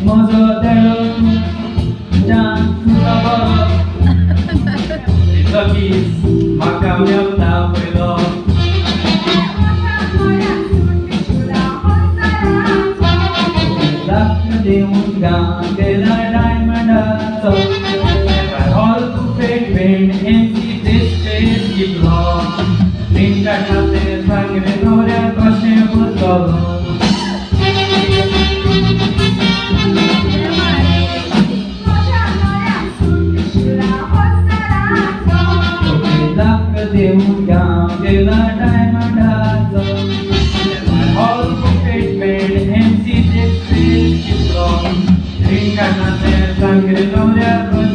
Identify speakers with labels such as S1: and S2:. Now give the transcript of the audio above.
S1: Może delon, dan susawa. Lagis, magkamyam na pwelo. Lak na dimungan, kailan diamond aso. All to fade wind, and see this place keep long. Rinka chate, sangre nore, koshe mutolo. Dimungan, kailan diamond aso. All to fade wind, and see this place keep long. Rinka chate, sangre nore, koshe